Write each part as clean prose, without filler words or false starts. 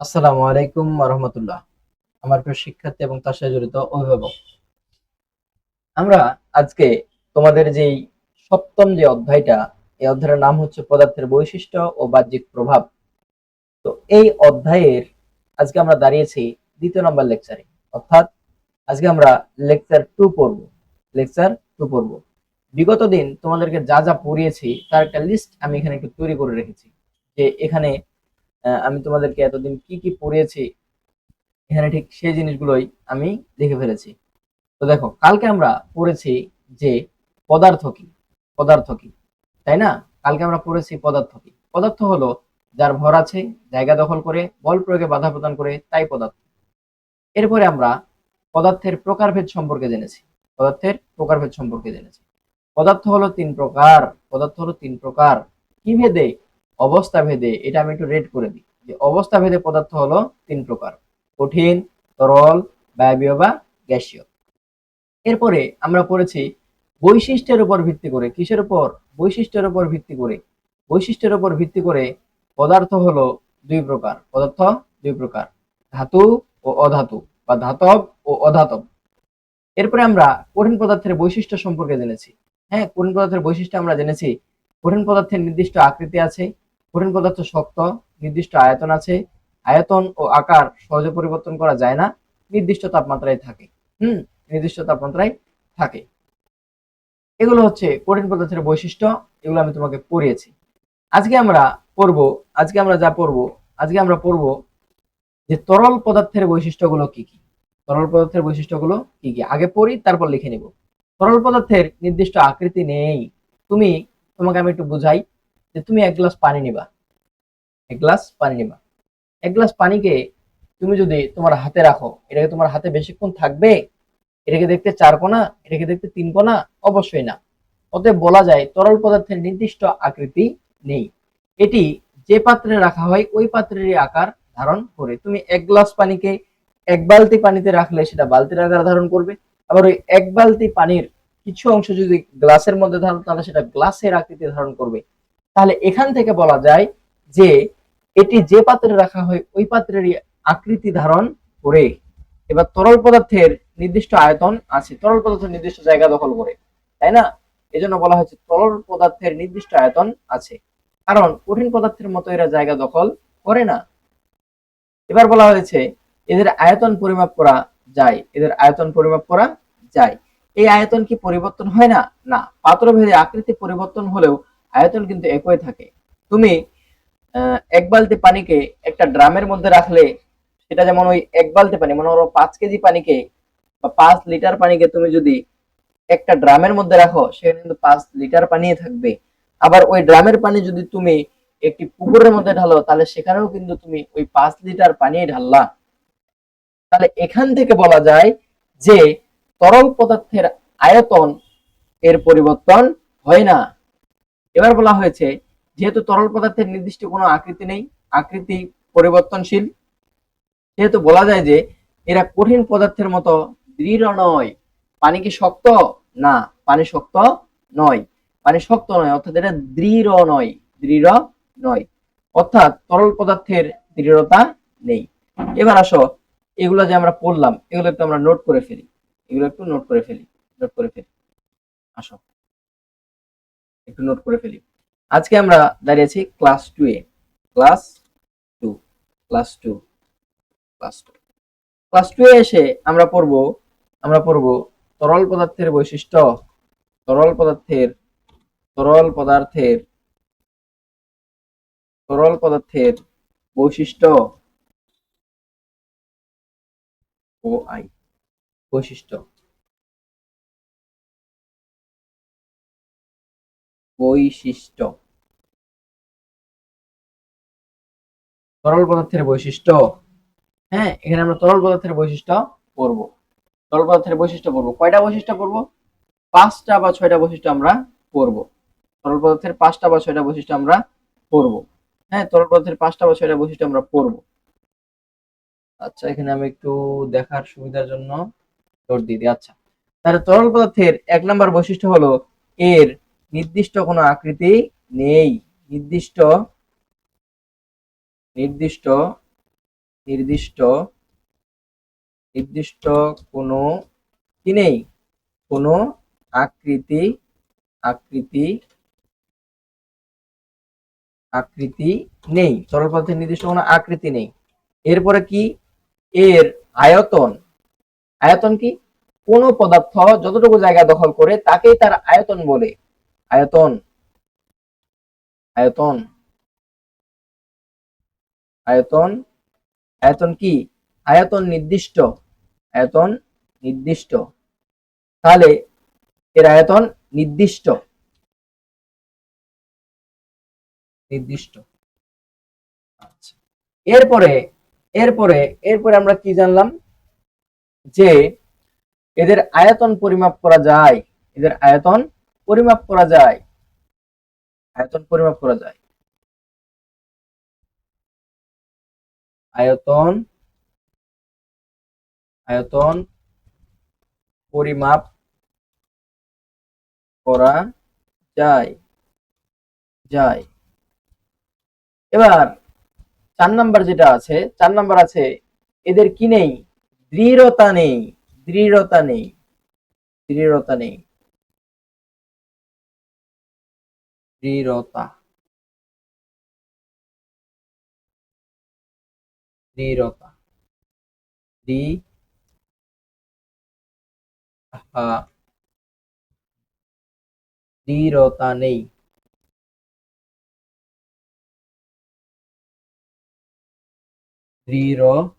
আসসালামু আলাইকুম রহমতুল্লাহ। আমার প্রিয় শিক্ষার্থী এবং তার সাথে জড়িত অভিভাবক, আমরা আজকে তোমাদের যেই সপ্তম যে অধ্যায়টা, এই অধ্যায়ের নাম হচ্ছে পদার্থের বৈশিষ্ট্য ও বাহ্যিক প্রভাব। তো এই অধ্যায়ের আজকে আমরা দাঁড়িয়েছি দ্বিতীয় নম্বর লেকচারে, অর্থাৎ আজকে আমরা লেকচার টু পড়ব। লেকচার টু পড়ব। বিগত দিন তোমাদেরকে যা যা পড়িয়েছি তার একটা লিস্ট আমি এখানে একটু তৈরি করে রেখেছি, যে এখানে আমি তোমাদেরকে এতদিন কি কি পড়িয়েছি, এখানে ঠিক সেই জিনিসগুলোই আমি লিখে ফেলেছি। তো দেখো, কালকে আমরা পড়েছি যে পদার্থ কি। পদার্থ কি, তাই না? কালকে আমরা পড়েছি পদার্থ কি। পদার্থ হলো যার ভর আছে, জায়গা দখল করে, বল প্রয়োগে বাধা প্রদান করে, তাই পদার্থ। এরপরে আমরা পদার্থের প্রকারভেদ সম্পর্কে জেনেছি। পদার্থের প্রকারভেদ সম্পর্কে জেনেছি। পদার্থ হলো তিন প্রকার। পদার্থ হলো তিন প্রকার। কি ভেদে? অবস্থা ভেদে। এটা আমি একটু রেড করে দিই যে অবস্থা ভেদে পদার্থ হলো তিন প্রকার: কঠিন, তরল, বায়বীয় বা গ্যাসীয়। এরপরে আমরা পড়েছি বৈশিষ্ট্যের উপর ভিত্তি করে। কিসের উপর? বৈশিষ্ট্যের উপর ভিত্তি করে। বৈশিষ্ট্যের উপর ভিত্তি করে পদার্থ হলো দুই প্রকার। পদার্থ দুই প্রকার: ধাতু ও অধাতু, বা ধাতব ও অধাতব। এরপরে আমরা কঠিন পদার্থের বৈশিষ্ট্য সম্পর্কে জেনেছি। হ্যাঁ, কঠিন পদার্থের বৈশিষ্ট্য আমরা জেনেছি। কঠিন পদার্থের নির্দিষ্ট আকৃতি আছে। কঠিন পদার্থ শক্ত, নির্দিষ্ট আয়তন আছে। আয়তন ও আকার সহজে পরিবর্তন করা যায় না, নির্দিষ্ট তাপমাত্রায় থাকে। নির্দিষ্ট তাপমাত্রায় থাকে। এগুলো হচ্ছে কঠিন পদার্থের বৈশিষ্ট্য। এগুলো আমি তোমাকে পড়িয়েছি। আজকে আমরা পড়বো, আজকে আমরা যা পড়বো, আজকে আমরা পড়বো যে তরল পদার্থের বৈশিষ্ট্যগুলো কি কি। তরল পদার্থের বৈশিষ্ট্যগুলো কি কি আগে পড়ি, তারপর লিখে নিব। তরল পদার্থের নির্দিষ্ট আকৃতি নেই। তুমি, তোমাকে আমি একটু বুঝাই, যে তুমি এক গ্লাস পানি নিবা। এক গ্লাস পানি নিবা। এক গ্লাস পানিকে তুমি যদি তোমার হাতে রাখো, এটাকে তোমার হাতে বেশিক্ষণ থাকবে? এটাকে দেখতে চার কোনা, এটাকে দেখতে তিন কোনা? অবশ্যই না। অতএব বলা যায় তরল পদার্থের নির্দিষ্ট আকৃতি নেই। এটি যে পাত্রে রাখা হয় ওই পাত্রেরই আকার ধারণ করে। তুমি এক গ্লাস পানিকে এক বালতি পানিতে রাখলে সেটা বালতির আকার ধারণ করবে। আবার ওই এক বালতি পানির কিছু অংশ যদি গ্লাসের মধ্যে ধারণ, তাহলে সেটা গ্লাসের আকৃতি ধারণ করবে। তাহলে এখান থেকে বলা যায় যে এটি যে পাত্রে রাখা হয় ওই পাত্রেরই আকৃতি ধারণ করে। এবার তরল পদার্থের নির্দিষ্ট আয়তন আছে, তরল পদার্থের নির্দিষ্ট জায়গা দখল করে, তাই না? এজন্য বলা হচ্ছে তরল পদার্থের নির্দিষ্ট আয়তন আছে, কারণ কঠিন পদার্থের মতো এরা জায়গা দখল করে না। এবার বলা হয়েছে এদের আয়তন পরিমাপ করা যায়। এদের আয়তন পরিমাপ করা যায়। এই আয়তন কি পরিবর্তন হয় না? না। পাত্রভেদে আকৃতি পরিবর্তন হলেও আয়তন কিন্তু একই থাকে। তুমি এক বালতি পানিকে একটা ড্রামের মধ্যে রাখলে সেটা যেমন ওই এক বালতি পানি, মনে করো 5 কেজি পানিকে বা 5 লিটার পানিকে তুমি যদি একটা ড্রামের মধ্যে রাখো, সেখানে কিন্তু 5 লিটার পানি থাকবে। আবার ওই ড্রামের পানি যদি তুমি একটি পুকুরের মধ্যে ঢালো, তাহলে সেখানেও কিন্তু তুমি ওই 5 লিটার পানি ঢাললা। তাহলে এখান থেকে বলা যায় যে তরল পদার্থের আয়তন এর পরিবর্তন হয় না। এবার বলা হয়েছে যেহেতু তরল পদার্থের নির্দিষ্ট কোনো আকৃতি নেই, আকৃতি পরিবর্তনশীল, সেহেতু বলা যায় যে এরা কঠিন পদার্থের মতো দৃঢ় নয়। পানি কি শক্ত? না, পানি শক্ত নয়। পানি শক্ত নয়, অর্থাৎ এটা দৃঢ় নয়। দৃঢ় নয়, অর্থাৎ তরল পদার্থের দৃঢ়তা নেই। এবার আসো, এগুলো যে আমরা পড়লাম এগুলো একটু আমরা নোট করে ফেলি। এগুলো একটু নোট করে ফেলি। নোট করে ফেলি। আসো, একটু নোট করে ফেলি। আজকে আমরা দাঁড়িয়েছি ক্লাস 2 এ। Class 2, class 2, class 2। ক্লাস 2 এ এসে আমরা পড়বো তরল পদার্থের বৈশিষ্ট্য। তরল পদার্থের তরল পদার্থের তরল পদার্থের বৈশিষ্ট্য ও আই। বৈশিষ্ট্য, বৈশিষ্ট্য। তরল পদার্থের বৈশিষ্ট্য। হ্যাঁ, এখানে আমরা তরল পদার্থের বৈশিষ্ট্য পড়বো। তরল পদার্থের বৈশিষ্ট্য পড়বো। কয়টা বৈশিষ্ট্য পড়বো? 5টা বা 6টা বৈশিষ্ট্য আমরা পড়বো। তরল পদার্থের 5টা বা 6টা বৈশিষ্ট্য আমরা পড়বো। হ্যাঁ, তরল পদার্থের 5টা বা 6টা বৈশিষ্ট্য আমরা পড়বো। আচ্ছা, এখানে আমি একটু দেখার সুবিধার জন্য জোর দিয়ে দিই। আচ্ছা, তাহলে তরল পদার্থের 1 নম্বর বৈশিষ্ট্য হলো এর নির্দিষ্ট কোনো আকৃতি নেই। নির্দিষ্ট নির্দিষ্ট নির্দিষ্ট নির্দিষ্ট কোনো কি নেই, কোনো আকৃতি আকৃতি আকৃতি নেই, তরল পদার্থের নির্দিষ্ট কোনো আকৃতি নেই। এরপরে কি, এর আয়তন, আয়তন কি, কোন পদার্থ যতটুকু জায়গা দখল করে তাকেই তার আয়তন বলে। আয়তন আয়তন আয়তন আয়তন কি, আয়তন নির্দিষ্ট, আয়তন নির্দিষ্ট, তাহলে এর আয়তন নির্দিষ্ট, নির্দিষ্ট। আচ্ছা, এরপরে এরপরে এরপরে আমরা কি জানলাম, যে এদের আয়তন পরিমাপ করা যায়, এদের আয়তন পরিমাপ করা যায়, আয়তন পরিমাপ করা যায়, আয়তন আয়তন পরিমাপ করা যায় যায় এবার 4 নাম্বার যেটা আছে, 4 নাম্বার আছে, এদের কি নেই, দৃঢ়তা নেই, দৃঢ়তা নেই, দৃঢ়তা নেই, দৃঢ়তা দৃঢ়তা দৃঢ়তা নেই, দৃঢ়তা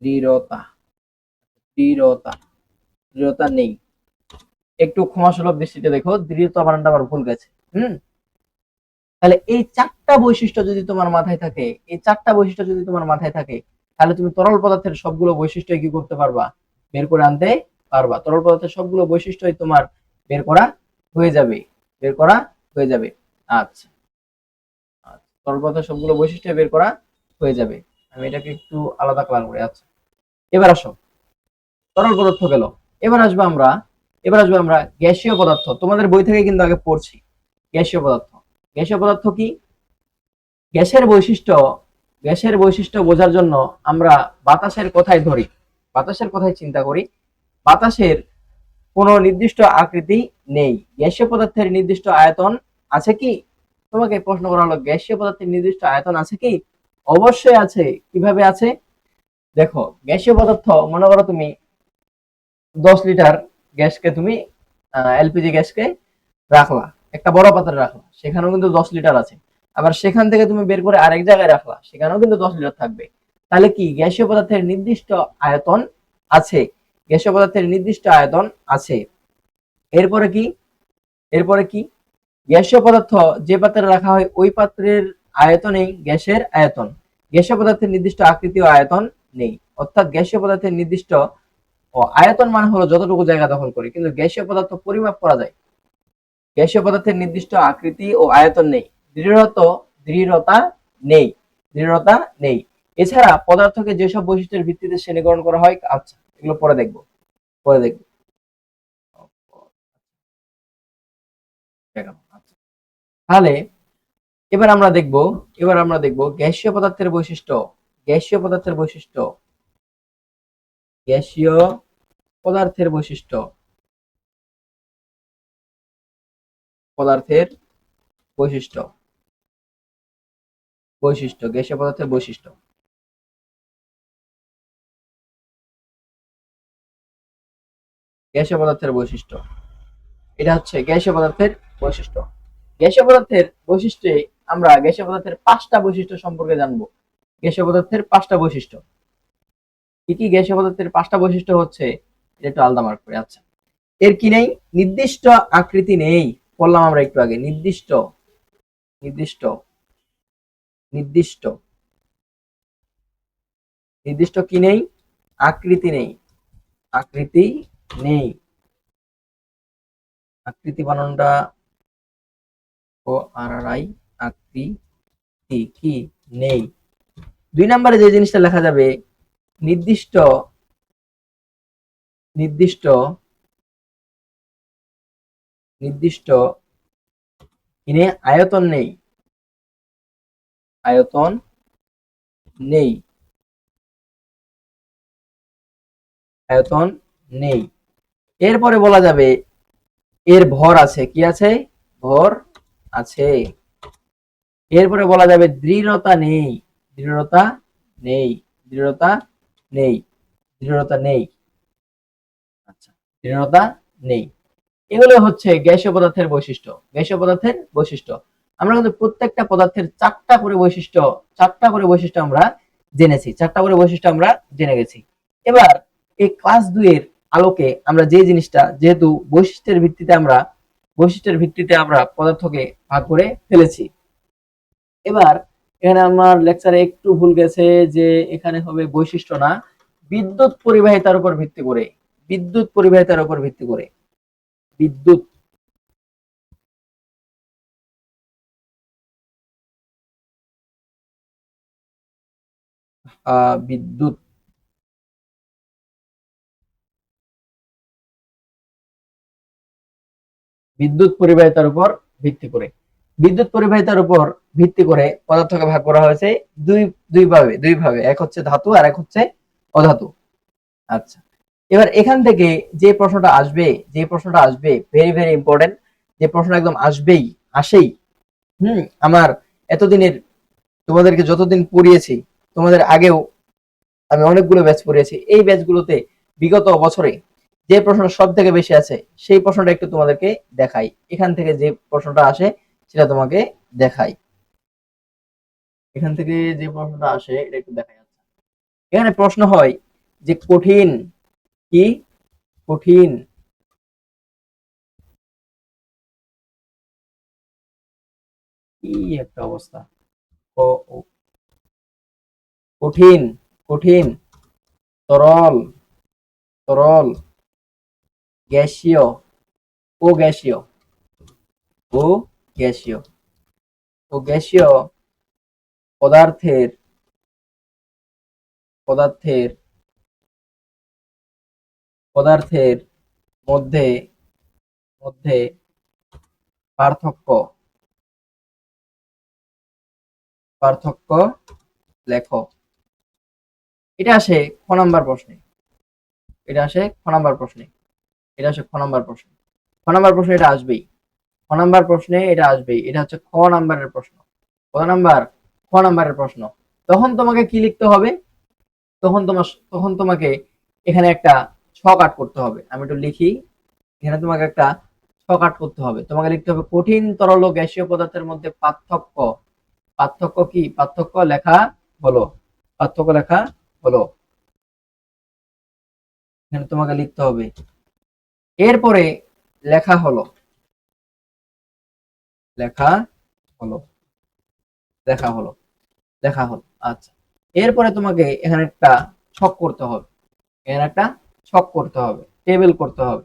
দৃঢ়তা দৃঢ়তা দৃঢ়তা নেই। একটু ক্ষমাসুলভ দৃষ্টিতে দেখো, দৃঢ়তা বানানটা আবার ভুল গেছে। তাহলে এই 4টা বৈশিষ্ট্য যদি তোমার মাথায় থাকে, এই 4টা বৈশিষ্ট্য যদি তোমার মাথায় থাকে, তাহলে তুমি তরল পদার্থের সবগুলো বৈশিষ্ট্য কি করতে পারবা, বের করে আনতে পারবা। তরল পদার্থের সবগুলো বৈশিষ্ট্যই তোমার বের করা হয়ে যাবে, বের করা হয়ে যাবে। আচ্ছা, তরল পদার্থের সবগুলো বৈশিষ্ট্য বের করা হয়ে যাবে। আমি এটাকে একটু আলাদা কালার করে। আচ্ছা, এবার আসো, তরল পদার্থ গেল। এবার আসবো আমরা এবার আসবো আমরা গ্যাসীয় পদার্থ। তোমাদের বই থেকে কিন্তু আগে পড়ছি গ্যাসীয় পদার্থ। গ্যাসীয় পদার্থ কি, গ্যাসের বৈশিষ্ট্য, গ্যাসের বৈশিষ্ট্য বোঝার জন্য আমরা বাতাসের কথাই ধরি, বাতাসের কথাই চিন্তা করি। বাতাসের কোনো নির্দিষ্ট আকৃতি নেই। গ্যাসীয় পদার্থের নির্দিষ্ট আয়তন আছে কি, তোমাকে প্রশ্ন করা হলো গ্যাসীয় পদার্থের নির্দিষ্ট আয়তন আছে কি, অবশ্যই আছে। কিভাবে আছে দেখো, গ্যাসীয় পদার্থ মনে করো তুমি 10 লিটার গ্যাসকে তুমি এলপিজি গ্যাসকে রাখলা, একটা বড় পাত্রে রাখলা, সেখানেও কিন্তু 10 লিটার আছে। আবার সেখান থেকে তুমি বের করে আরেক জায়গায় রাখলা, সেখানেও কিন্তু 10 লিটার থাকবে। তাহলে কি, গ্যাসীয় পদার্থের নির্দিষ্ট আয়তন আছে, গ্যাসীয় পদার্থের নির্দিষ্ট আয়তন আছে। এরপরে কি, এরপরে কি, গ্যাসীয় পদার্থ যে পাত্রে রাখা হয় ওই পাত্রের আয়তনেই গ্যাসের আয়তন। গ্যাসীয় পদার্থের নির্দিষ্ট আকৃতি ও আয়তন নেই। অর্থাৎ গ্যাসীয় পদার্থের নির্দিষ্ট আয়তন মানে হলো যতটুকু জায়গা দখল করে, কিন্তু গ্যাসীয় পদার্থ পরিমাপ করা যায়। গ্যাসীয় পদার্থের নির্দিষ্ট আকৃতি ও আয়তন নেই। দৃঢ়তা নেই, দৃঢ়তা নেই। এছাড়া পদার্থকে যেসব বৈশিষ্ট্যের ভিত্তিতে শ্রেণীকরণ করা হয়, আচ্ছা এগুলো পরে দেখবো, পরে দেখবো। আচ্ছা, তাহলে এবার আমরা দেখব গ্যাসীয় পদার্থের বৈশিষ্ট্য, গ্যাসীয় পদার্থের বৈশিষ্ট্য, গ্যাসীয় পদার্থের বৈশিষ্ট্য, পদার্থের বৈশিষ্ট্য, বৈশিষ্ট্য, গ্যাসীয় পদার্থের বৈশিষ্ট্য, গ্যাসীয় পদার্থের বৈশিষ্ট্য। এটা হচ্ছে গ্যাসীয় পদার্থের বৈশিষ্ট্য। গ্যাসীয় পদার্থের বৈশিষ্ট্যে আমরা গ্যাসীয় পদার্থের 5টা বৈশিষ্ট্য সম্পর্কে জানবো। গ্যাসীয় পদার্থের 5টা বৈশিষ্ট্য কি কি, গ্যাসীয় পদার্থের 5টা বৈশিষ্ট্য হচ্ছে, এটা একটু আলাদা মার্ক করে। আচ্ছা, এর কি নেই, নির্দিষ্ট আকৃতি নেই, বললাম আমরা একটু আগে, নির্দিষ্ট নির্দিষ্ট নির্দিষ্ট নির্দিষ্ট কি নেই, আকৃতি নেই, আকৃতি নেই, আকৃতি বানানটা ও আর আর আই, আকৃতি কি নেই। 2 নম্বরে যে জিনিসটা লেখা যাবে, নির্দিষ্ট নির্দিষ্ট নির্দিষ্ট কিনে আয়তন নেই, আয়তন নেই, আয়তন নেই। এরপরে বলা যাবে এর ভর আছে, কি আছে? ভর আছে। এরপরে বলা যাবে দৃঢ়তা নেই, দৃঢ়তা নেই, দৃঢ়তা নেই, দৃঢ়তা নেই। আচ্ছা, দৃঢ়তা নেই। এগুলো হচ্ছে গ্যাসীয় পদার্থের বৈশিষ্ট্য, গ্যাসীয় পদার্থের বৈশিষ্ট্য। আমরা কিন্তু প্রত্যেকটা পদার্থের চারটা করে বৈশিষ্ট্য আমরা জেনেছি, চারটা করে বৈশিষ্ট্য আমরা জেনে গেছি। এবার এই ক্লাস 2 এর আলোকে আমরা যে জিনিসটা, যেহেতু বৈশিষ্ট্যের ভিত্তিতে আমরা পদার্থকে ভাগ করে ফেলেছি। এবার এখানে আমার লেকচারে একটু ভুল গেছে, যে এখানে হবে বৈশিষ্ট্য না, বিদ্যুৎ পরিবাহিতার উপর ভিত্তি করে, বিদ্যুৎ পরিবাহিতার উপর ভিত্তি করে, বিদ্যুৎ বিদ্যুৎ বিদ্যুৎ পরিবাহিতার উপর ভিত্তি করে, বিদ্যুৎ পরিবাহিতার উপর ভিত্তি করে পদার্থকে ভাগ করা হয়েছে দুই দুই ভাবে, এক হচ্ছে ধাতু আর এক হচ্ছে অধাতু। আচ্ছা, এবার এখান থেকে যে প্রশ্নটা আসবে ভেরি ভেরি ইম্পর্টেন্ট, যে প্রশ্নটা একদম আসেই। আমার এতদিনের, তোমাদেরকে যতদিন পড়িয়েছি, তোমাদের আগেও আমি অনেকগুলো ব্যাচ পড়িয়েছি, এই ব্যাচগুলোতে বিগত বছরে যে প্রশ্ন সব থেকে বেশি আছে সেই প্রশ্নটা একটু তোমাদেরকে দেখাই। এখান থেকে যে প্রশ্নটা আসে সেটা তোমাকে দেখাই, এখান থেকে যে প্রশ্নটা আসে এটা একটু দেখাই। আচ্ছা, এখানে প্রশ্ন হয় যে কঠিন, কি কঠিন, কি একটা অবস্থা, কঠিন, কঠিন, তরল, তরল, গ্যাসীয়, ও গ্যাসীয়, ও গ্যাসীয়, ও গ্যাসীয় পদার্থের, পদার্থের পদার্থের মধ্যে, মধ্যে পার্থক্য, পার্থক্য লেখো। এটা আসে খ নাম্বার প্রশ্নে, এটা আসে খ নাম্বার প্রশ্নে, এটা আসে খ নাম্বার প্রশ্নে, খ নাম্বার প্রশ্নে এটা আসবেই, খ নাম্বার প্রশ্নে এটা আসবেই। এটা হচ্ছে খ নাম্বারের প্রশ্ন, কত নাম্বার? খ নাম্বারের প্রশ্ন। তখন তোমাকে কি লিখতে হবে? তখন তোমাকে এখানে একটা ছক আট করতে হবে। আমি একটু লিখি, এখানে তোমাকে একটা ছক আট করতে হবে। তোমাকে লিখতে হবে কঠিন, তরল ও গ্যাসীয় পদার্থের মধ্যে পার্থক্য, পার্থক্য কি? পার্থক্য লেখা হলো, পার্থক্য লেখা হলো, এখানে তোমাকে লিখতে হবে। এরপরে লেখা হলো, লেখা হলো, লেখা হলো, লেখা হলো। আচ্ছা, এরপরে তোমাকে এখানে একটা ছক করতে হবে, এখানে একটা ছক করতে হবে, টেবিল করতে হবে,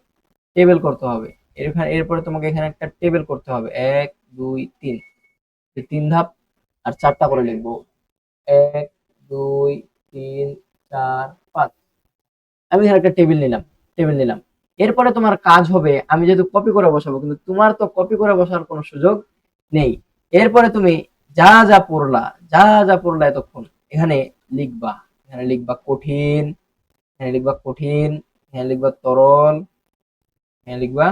টেবিল করতে হবে। এরপরে তোমাকে এখানে একটা টেবিল করতে হবে, 1 2 3, তিন ধাপ, আর চারটা করে লিখবো, 1 2 3 4 5। আমি এখানে একটা টেবিল নিলাম, টেবিল নিলাম। এরপরে তোমার কাজ হবে, আমি যেহেতু কপি করে বসাবো, কিন্তু তোমার তো কপি করে বসার কোনো সুযোগ নেই। এরপরে তুমি যা যা পড়লা, যা যা পড়লা এতক্ষণ এখানে লিখবা, এখানে লিখবা কঠিন, এখানে লিখবা কঠিন, এখানে লিখবা তরল, এখানে লিখবা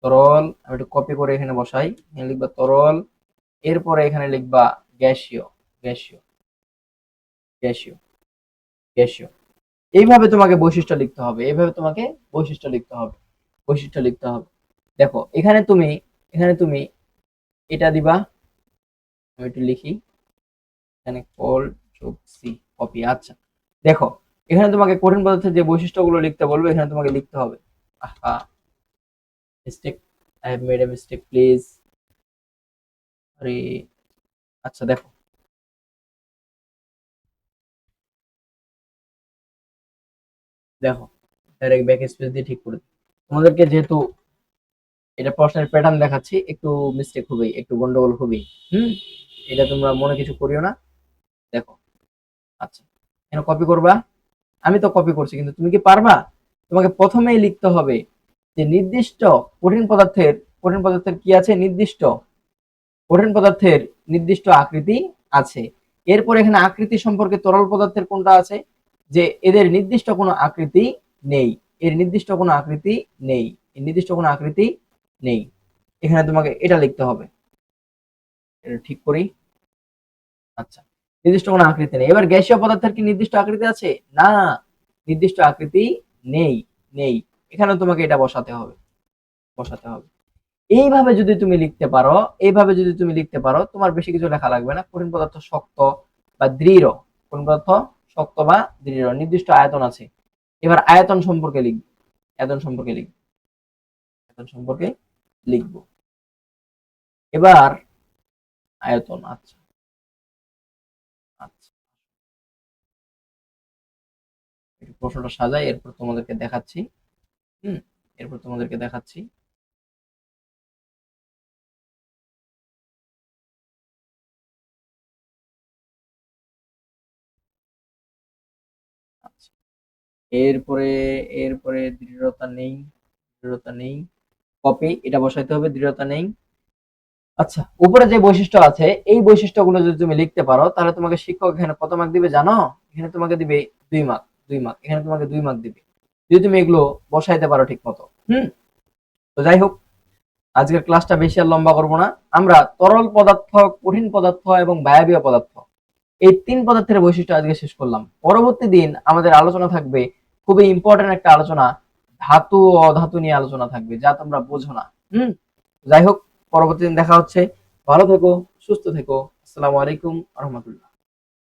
তরল। আমি একটু কপি করে এখানে বসাই, এখানে লিখবা তরল। এরপরে এখানে লিখবা গ্যাসীয়, গ্যাসীয়, গ্যাসীয়, গ্যাসীয়। এইভাবে তোমাকে বৈশিষ্ট্য লিখতে হবে, এইভাবে তোমাকে বৈশিষ্ট্য লিখতে হবে, বৈশিষ্ট্য লিখতে হবে। দেখো এখানে তুমি এটা দিবা, আমি একটু লিখি, এখানে কল যোগ সি, কপি। আচ্ছা, দেখো এখানে তোমাকে কঠিন পদার্থের যে বৈশিষ্ট্যগুলো লিখতে বলবে এখানে তোমাকে লিখতে হবে। আহা, mistake, I have made a mistake please. আরে আচ্ছা, দেখো দেখো ডাইরেক্ট ব্যাক স্পেস দিয়ে ঠিক করে তোমাদেরকে, যেহেতু এটা প্রশ্নের প্যাটার্ন দেখাচ্ছি, একটু মিস্টেক হবেই, একটু গন্ডগোল হবেই। হুম, এটা তোমরা মনে কিছু করিও না। দেখো, আচ্ছা, কেন কপি করবা? আমি তো কপি করছি, কিন্তু তুমি কি পারবা? তোমাকে প্রথমেই লিখতে হবে যে নির্দিষ্ট কঠিন পদার্থের, কঠিন পদার্থের কি আছে? নির্দিষ্ট, কঠিন পদার্থের নির্দিষ্ট আকৃতি আছে। এরপর এখানে আকৃতি সম্পর্কে তরল পদার্থের কোনটা আছে, যে এদের নির্দিষ্ট কোনো আকৃতি নেই, এর নির্দিষ্ট কোনো আকৃতি নেই, এর নির্দিষ্ট কোনো আকৃতি নেই। এখানে তোমাকে এটা লিখতে হবে, এটা ঠিক করি। আচ্ছা, নির্দিষ্ট কোনো আকৃতি নেই। এবার গ্যাসীয় পদার্থের কি নির্দিষ্ট আকৃতি আছে? না, নির্দিষ্ট আকৃতি নেই, নেই। এখানে তোমাকে এটা বসাতে হবে, বসাতে হবে। এইভাবে যদি তুমি লিখতে পারো, এইভাবে যদি তুমি লিখতে পারো, তোমার বেশি কিছু লেখা লাগবে না। কঠিন পদার্থ শক্ত বা দৃঢ়, কঠিন পদার্থ শক্ত বা দৃঢ়, নির্দিষ্ট আয়তন আছে। এবার আয়তন সম্পর্কে লিখবো, আয়তন সম্পর্কে লিখবো, আয়তন সম্পর্কে লিখবো। এবার আয়তন, আচ্ছা আচ্ছা, একটু প্রশ্নটা সাজাই, এরপর তোমাদেরকে দেখাচ্ছি। হুম, এরপর তোমাদেরকে দেখাচ্ছি। আচ্ছা, এরপরে, এরপরে দৃঢ়তা নেই, দৃঢ়তা নেই, কপি, এটা বসাইতে হবে, দৃঢ়তা নেই। আচ্ছা, উপরে যে বৈশিষ্ট্য আছে এই বৈশিষ্ট্যগুলো যদি তুমি লিখতে পারো তাহলে তোমাকে শিক্ষক এখানে কত মার্ক দিবে জানো? এখানে তোমাকে দিবে 2 মার্ক, 2 মার্ক, এখানে তোমাকে 2 মার্ক দিবে যদি তুমি এগুলো বসাইতে পারো ঠিক মতো। তো যাই হোক, আজকের ক্লাসটা বেশি আর লম্বা করবো না। আমরা তরল পদার্থ, কঠিন পদার্থ এবং বায়বীয় পদার্থ, এই 3 পদার্থের বৈশিষ্ট্য আজকে শেষ করলাম। পরবর্তী দিন আমাদের আলোচনা থাকবে খুবই ইম্পর্টেন্ট একটা আলোচনা, ধাতু ও অধাতু নিয়ে আলোচনা থাকবে, যা তোমরা বোঝো না। যাই হোক, পরবর্তী দিন দেখা হচ্ছে। ভালো থেকো, সুস্থ থেকো। আসসালামু আলাইকুম রহমতুল্লাহ।